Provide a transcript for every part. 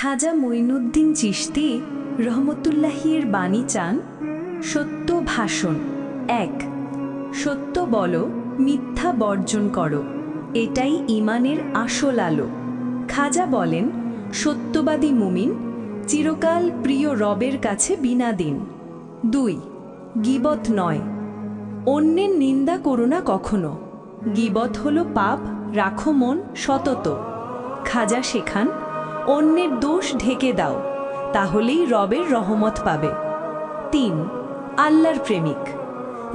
খাজা মঈনুদ্দিন চিশতি রহমতুল্লাহির বাণী চান সত্য ভাষণ। ১. সত্য বলো, মিথ্যা বর্জন করো, এটাই ঈমানের আসল আলো। খাজা বলেন, সত্যবাদী মুমিন চিরকাল প্রিয় রবের কাছে বিনাদিন। ২. গীবত নয়, অন্যের নিন্দা করো না কখনো। গীবত হলো পাপ, রাখো মন সতত। খাজা শেখান, অন্যের দোষ ঢেকে দাও, তাহলেই রবের রহমত পাবে। ৩. আল্লাহর প্রেমিক,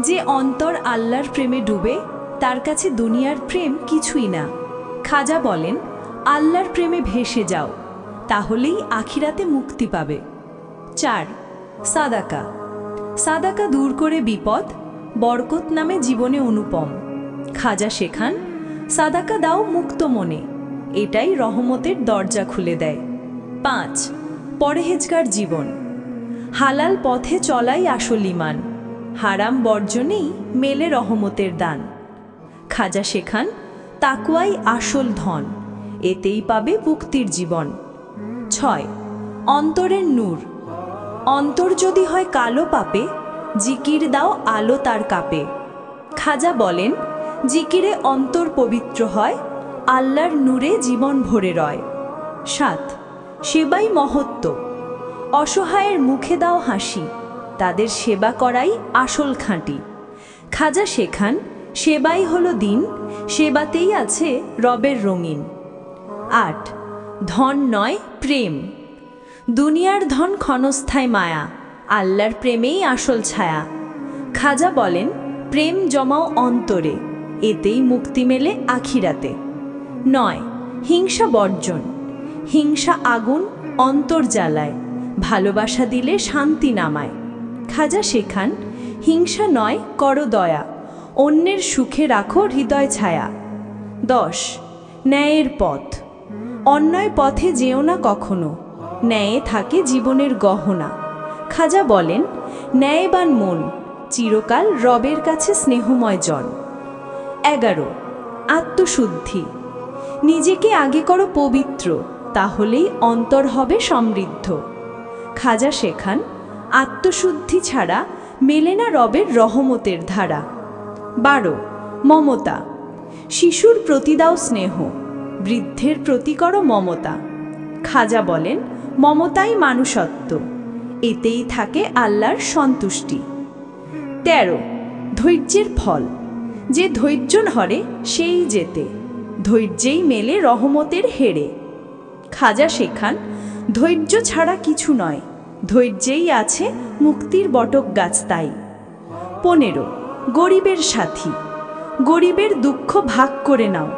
যে অন্তর আল্লাহর প্রেমে ডুবে তার কাছে দুনিয়ার প্রেম কিছুই না। খাজা বলেন, আল্লাহর প্রেমে ভেসে যাও, তাহলেই আখিরাতে মুক্তি পাবে। ৪. সাদাকা, সাদাকা দূর করে বিপদ, বরকত নামে জীবনে অনুপম। খাজা শেখান, সাদাকা দাও মুক্ত মনে, এটাই রহমতের দরজা খুলে দেয়। ৫. পরহেজগার জীবন, হালাল পথে চলাই আসল ঈমান, হারাম বর্জনেই মেলে রহমতের দান। খাজা শেখান, তাকওয়াই আসল ধন, এতেই পাবে মুক্তির জীবন। ৬. অন্তরের নূর, অন্তর যদি হয় কালো পাপে, জিকির দাও আলো তার কাপে। খাজা বলেন, জিকিরে অন্তর পবিত্র হয়, আল্লাহর নূরে জীবন ভরে রয়। ৭. সেবাই মহত্ব, অসহায়ের মুখে দাও হাসি, তাদের সেবা করাই আসল খাঁটি। খাজা শেখান, সেবাই হলো দিন, সেবাতেই আছে রবের রঙিন। ৮. ধন নয় প্রেম, দুনিয়ার ধন ক্ষণস্থায়ী মায়া, আল্লাহর প্রেমেই আসল ছায়া। খাজা বলেন, প্রেম জমাও অন্তরে, এতেই মুক্তি মেলে আখিরাতে। ৯. হিংসা বর্জন, হিংসা আগুন অন্তর জ্বালায়, ভালোবাসা দিলে শান্তি নামায়। খাজা শেখান, হিংসা নয় করো দয়া, অন্যের সুখে রাখো হৃদয় ছায়া। ১০. ন্যায়ের পথ, অন্যায় পথে যেও না কখনো, ন্যায়ে থাকে জীবনের গহনা। খাজা বলেন, ন্যায়বান মন চিরকাল রবের কাছে স্নেহময় জন। ১১. আত্মশুদ্ধি, নিজেকে আগে করো পবিত্র, তাহলেই অন্তর হবে সমৃদ্ধ। খাজা শেখান, আত্মশুদ্ধি ছাড়া মেলে না রবের রহমতের ধারা। ১২. মমতা, শিশুর প্রতি দাও স্নেহ, বৃদ্ধের প্রতি করো মমতা। খাজা বলেন, মমতাই মানুষত্ব, এতেই থাকে আল্লাহর সন্তুষ্টি। ১৩. ধৈর্যের ফল, যে ধৈর্য ধরে সেই যেতে, ধৈর্যেই মেলে রহমতের হেরে। খাজা শেখান, ধৈর্য ছাড়া কিছু নয়, ধৈর্যেই আছে মুক্তির বটক গাছ তাই। ১৫. গরিবের সাথী, গরিবের দুঃখ ভাগ করে নাও,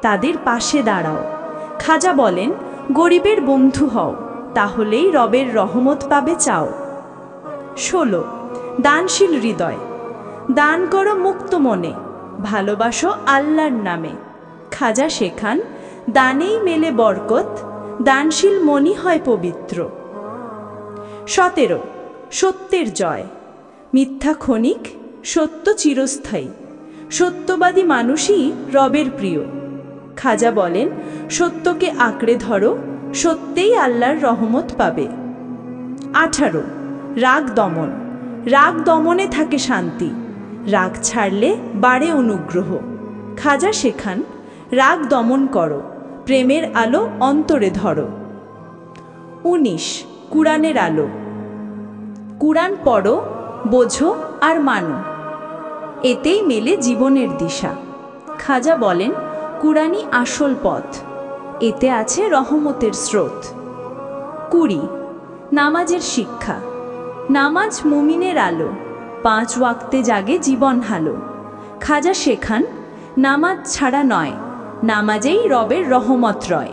তাদের পাশে দাঁড়াও। খাজা বলেন, গরিবের বন্ধু হও, তাহলেই রবের রহমত পাবে চাও। ১৬. দানশীল হৃদয়, দান করো মুক্ত মনে, ভালোবাসো আল্লাহর নামে। খাজা শেখান, দানেই মেলে বরকত, দানশীল মনই হয় পবিত্র। ১৭. সত্যের জয়, মিথ্যা ক্ষণিক, সত্য চিরস্থায়ী, সত্যবাদী মানুষই রবের প্রিয়। খাজা বলেন, সত্যকে আঁকড়ে ধরো, সত্যেই আল্লাহর রহমত পাবে। ১৮. রাগ দমন, রাগ দমনে থাকে শান্তি, রাগ ছাড়লে বাড়ে অনুগ্রহ। খাজা শেখান, রাগ দমন করো, প্রেমের আলো অন্তরে ধরো। ১৯. কুরআনের আলো, কুরআন পড়ো, বোঝো আর মানো, এতেই মেলে জীবনের দিশা। খাজা বলেন, কুরআনই আসল পথ, এতে আছে রহমতের স্রোত। ২০. নামাজের শিক্ষা, নামাজ মুমিনের আলো, ৫ ওয়াক্তে জাগে জীবন হালো। খাজা শেখান, নামাজ ছাড়া নয়, নামাজেই রবের রহমত রয়।